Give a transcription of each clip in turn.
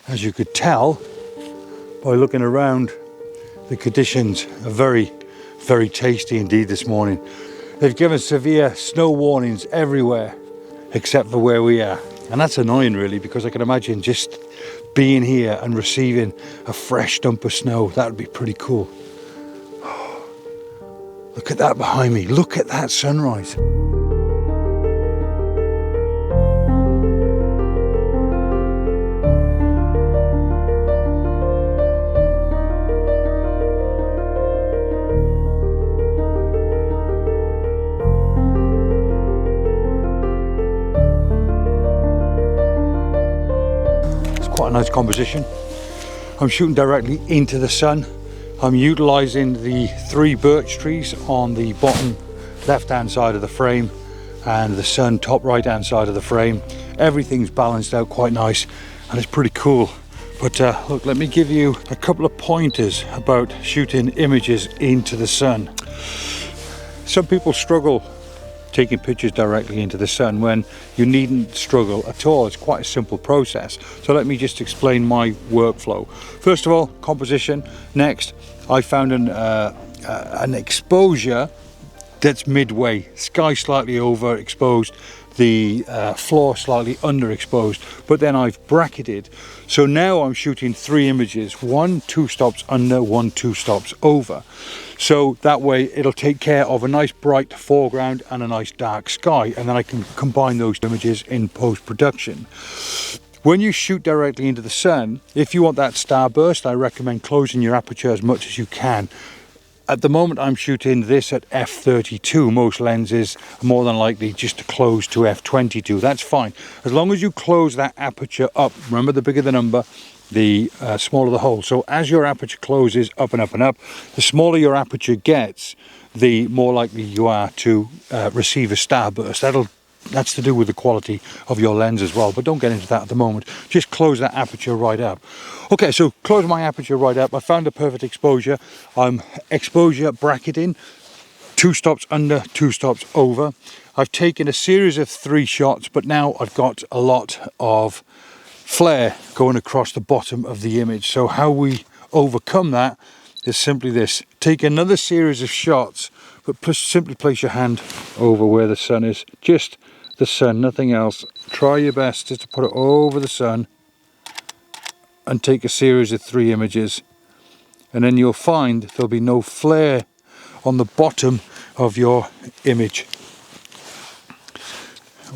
As you could tell by looking around, the conditions are very, very tasty indeed this morning. They've given severe snow warnings everywhere except for where we are. And that's annoying really, because I can imagine just being here and receiving a fresh dump of snow. That would be pretty cool. Look at that behind me. Look at that sunrise. Quite a nice composition. I'm shooting directly into the sun. I'm utilizing the 3 birch trees on the bottom left hand side of the frame and the sun top right hand side of the frame. Everything's balanced out quite nice and it's pretty cool. But look, let me give you a couple of pointers about shooting images into the sun. Some people struggle taking pictures directly into the sun when you needn't struggle at all. It's quite a simple process. So let me just explain my workflow. First of all, composition. Next, I found an exposure that's midway. Sky slightly overexposed, the floor slightly underexposed, but then I've bracketed. So now I'm shooting 3 images, 1 2 stops under, 1 2 stops over. So that way it'll take care of a nice bright foreground and a nice dark sky, and then I can combine those images in post-production. When you shoot directly into the sun, if you want that starburst, I recommend closing your aperture as much as you can. At the moment I'm shooting this at f32. Most lenses are more than likely just to close to f22. That's fine. As long as you close that aperture up, remember, the bigger the number, the smaller the hole. So as your aperture closes up and up and up, the smaller your aperture gets, the more likely you are to receive a starburst. That's to do with the quality of your lens as well, but don't get into that at the moment. Just close that aperture right up. Okay, so close my aperture right up. I found a perfect exposure. I'm exposure bracketing, 2 stops under, 2 stops over. I've taken a series of 3 shots, but now I've got a lot of flare going across the bottom of the image. So how we overcome that is simply this: take another series of shots, but simply place your hand over where the sun is, just the sun, nothing else. Try your best just to put it over the sun and take a series of 3 images, and then you'll find there'll be no flare on the bottom of your image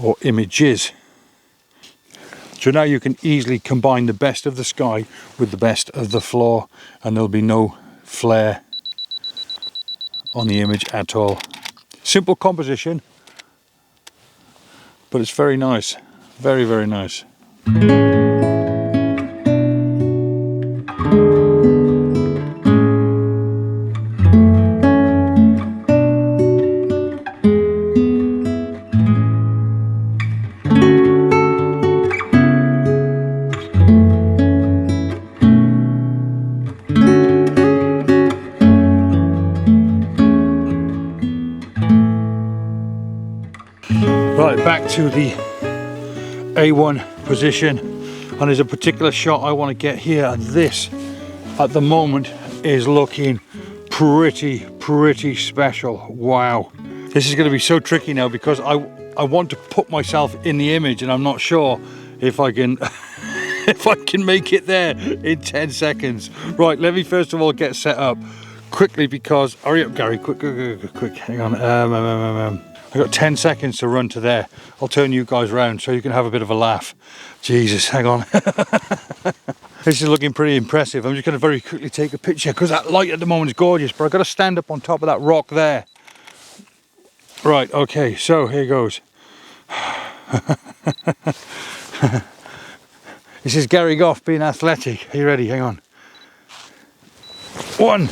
or images. So now you can easily combine the best of the sky with the best of the floor, and there'll be no flare on the image at all. Simple composition, but it's very nice. Very, very nice. Right, back to the A1 position, and there's a particular shot I want to get here, and this at the moment is looking pretty special. Wow, this is going to be so tricky now because I want to put myself in the image, and I'm not sure if I can if I can make it there in 10 seconds. Right, let me first of all get set up quickly, because hurry up Gary, quick, hang on. I've got 10 seconds to run to there. I'll turn you guys around so you can have a bit of a laugh. Jesus, hang on. This is looking pretty impressive. I'm just going to very quickly take a picture because that light at the moment is gorgeous, but I've got to stand up on top of that rock there. Right, okay, so here goes. This is Gary Gough being athletic. Are you ready? Hang on. 1,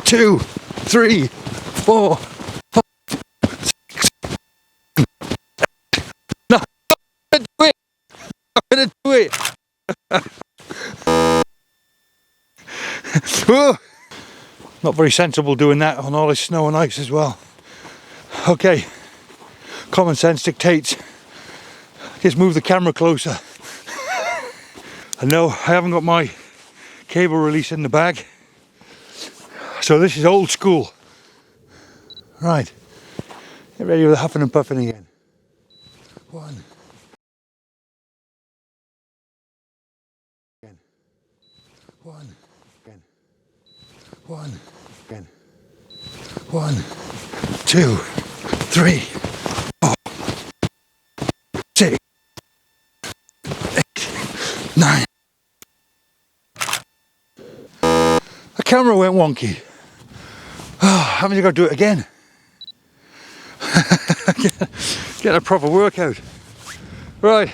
2, 3, 4. I'm gonna do it. Not very sensible doing that on all this snow and ice as well. Okay, common sense dictates just move the camera closer. And no, I haven't got my cable release in the bag. So this is old school. Right, get ready with the huffing and puffing again. 1. Again. 1. Again. 1. Again. 1, 2, 3, 4, 6, 8, 9. The camera went wonky. Oh, haven't you got to do it again? Get a proper workout. Right.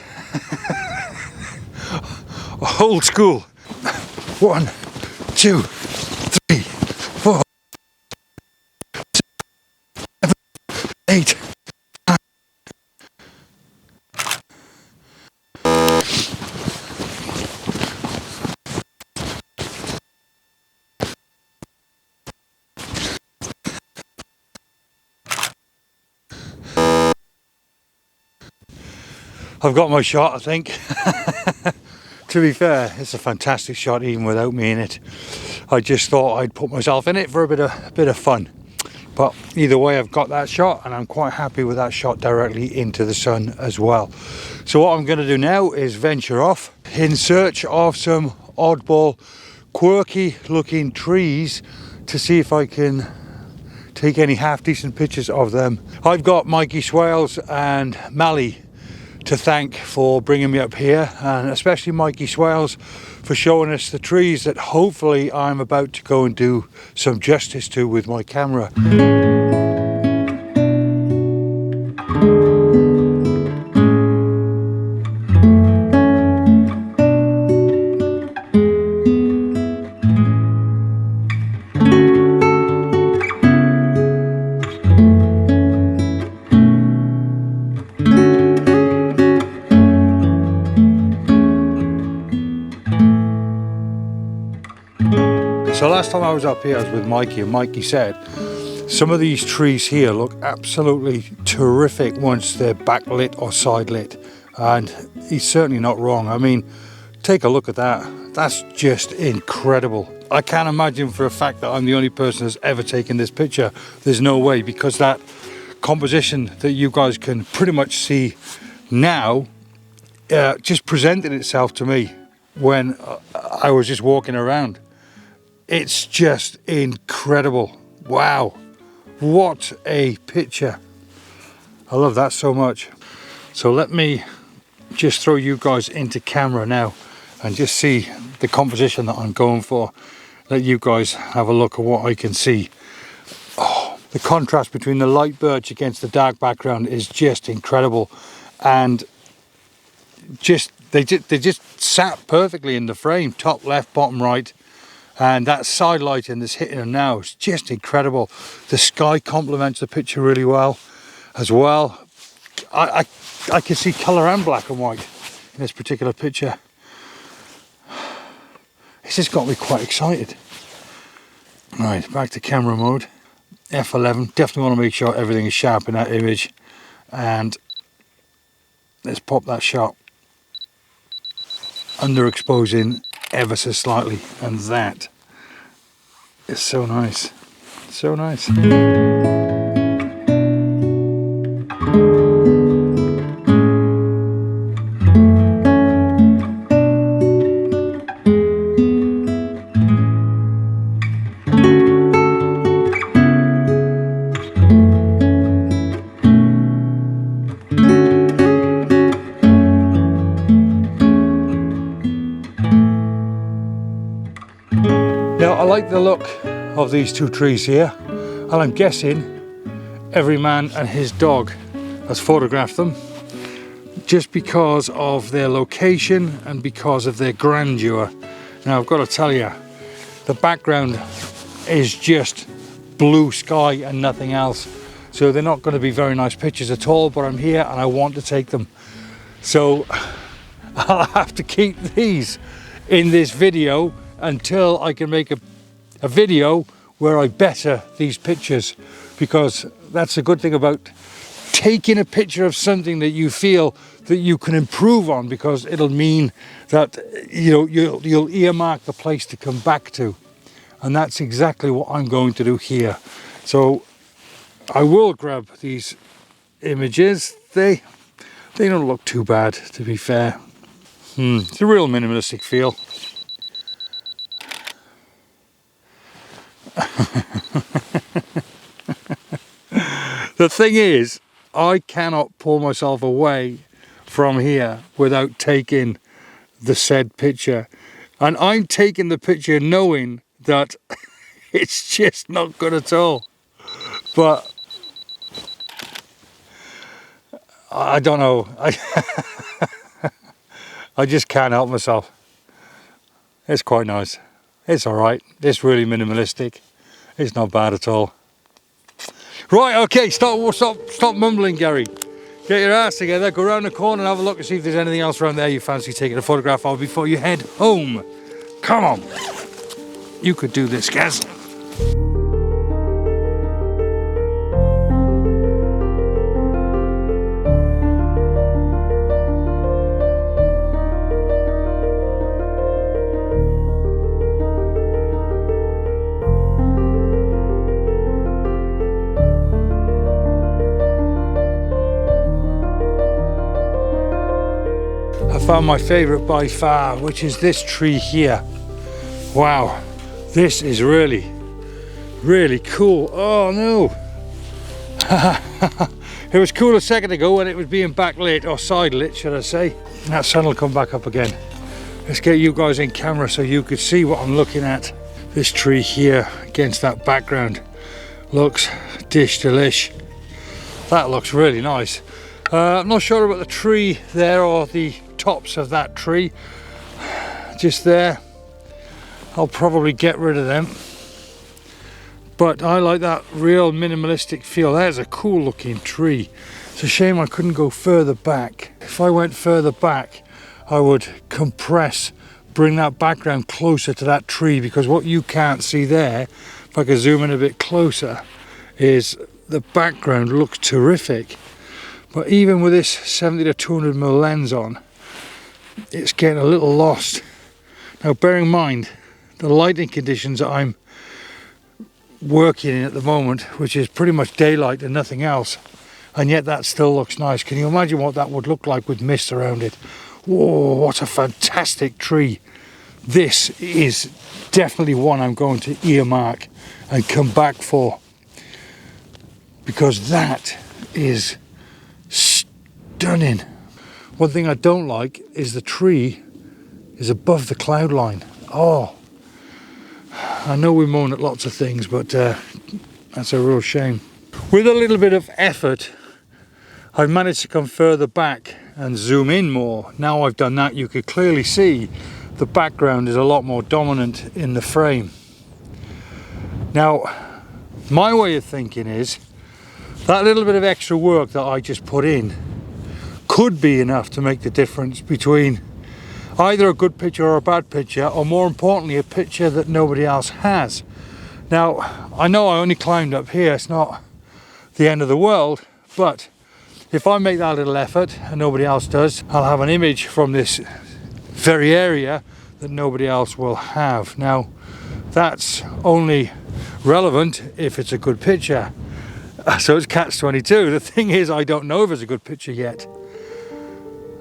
Old school. 1, 2, 3, 4, 7, 8. I've got my shot, I think. To be fair, it's a fantastic shot even without me in it. I just thought I'd put myself in it for a bit of fun. But either way, I've got that shot and I'm quite happy with that shot directly into the sun as well. So what I'm going to do now is venture off in search of some oddball, quirky looking trees to see if I can take any half decent pictures of them. I've got Mikey Swales and Mali to thank for bringing me up here, and especially Mikey Swales for showing us the trees that hopefully I'm about to go and do some justice to with my camera. So last time I was up here I was with Mikey, and Mikey said some of these trees here look absolutely terrific once they're backlit or side lit, and he's certainly not wrong. I mean, take a look at that. That's just incredible. I can't imagine for a fact that I'm the only person that's ever taken this picture. There's no way, because that composition that you guys can pretty much see now just presented itself to me when I was just walking around. It's just incredible. Wow, what a picture. I love that so much. So let me just throw you guys into camera now and just see the composition that I'm going for. Let you guys have a look at what I can see. Oh, the contrast between the light birch against the dark background is just incredible, and they just sat perfectly in the frame, top left, bottom right. And that side lighting that's hitting them now is just incredible. The sky complements the picture really well as well. I can see colour and black and white in this particular picture. It's just got me quite excited. Right, back to camera mode. F11, definitely want to make sure everything is sharp in that image. And let's pop that shot. Underexposing ever so slightly, and that is so nice, so nice. Now I like the look of these two trees here, and I'm guessing every man and his dog has photographed them just because of their location and because of their grandeur. Now I've got to tell you, the background is just blue sky and nothing else, so they're not going to be very nice pictures at all, but I'm here and I want to take them. So I'll have to keep these in this video until I can make a video where I better these pictures, because that's a good thing about taking a picture of something that you feel that you can improve on, because it'll mean that you'll earmark the place to come back to, and that's exactly what I'm going to do here. So I will grab these images. They don't look too bad, to be fair. It's a real minimalistic feel. The thing is, I cannot pull myself away from here without taking the said picture, and I'm taking the picture knowing that it's just not good at all. But I don't know, I just can't help myself. It's quite nice. It's alright. It's really minimalistic. It's not bad at all. Right, okay, stop mumbling, Gary. Get your ass together, go around the corner and have a look and see if there's anything else around there you fancy taking a photograph of before you head home. Come on. You could do this, Gaz. Found my favourite by far, which is this tree here. Wow, this is really cool. Oh no. It was cool a second ago when it was being backlit, or side lit should I say. That sun will come back up again. Let's get you guys in camera so you could see what I'm looking at. This tree here against that background looks dish delish. That looks really nice. I'm not sure about the tree there, or the tops of that tree just there. I'll probably get rid of them, but I like that real minimalistic feel. There's a cool looking tree. It's a shame I couldn't go further back. If I went further back, I would compress, bring that background closer to that tree, because what you can't see there, if I could zoom in a bit closer, is the background looks terrific. But even with this 70 to 200mm lens on, it's getting a little lost. Now bear in mind the lighting conditions that I'm working in at the moment, which is pretty much daylight and nothing else, and yet that still looks nice. Can you imagine what that would look like with mist around it? Whoa, what a fantastic tree. This is definitely one I'm going to earmark and come back for, because that is stunning. One thing I don't like is the tree is above the cloud line. Oh, I know we moan at lots of things, but that's a real shame. With a little bit of effort, I've managed to come further back and zoom in more. Now I've done that, you could clearly see the background is a lot more dominant in the frame. Now, my way of thinking is that little bit of extra work that I just put in could be enough to make the difference between either a good picture or a bad picture, or more importantly, a picture that nobody else has. Now, I know I only climbed up here, it's not the end of the world, but if I make that little effort and nobody else does, I'll have an image from this very area that nobody else will have. Now, that's only relevant if it's a good picture. So it's catch-22. The thing is, I don't know if it's a good picture yet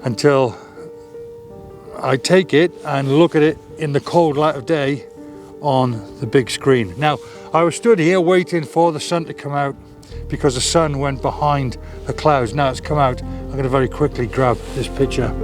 until I take it and look at it in the cold light of day on the big screen. Now, I was stood here waiting for the sun to come out because the sun went behind the clouds. Now it's come out. I'm going to very quickly grab this picture.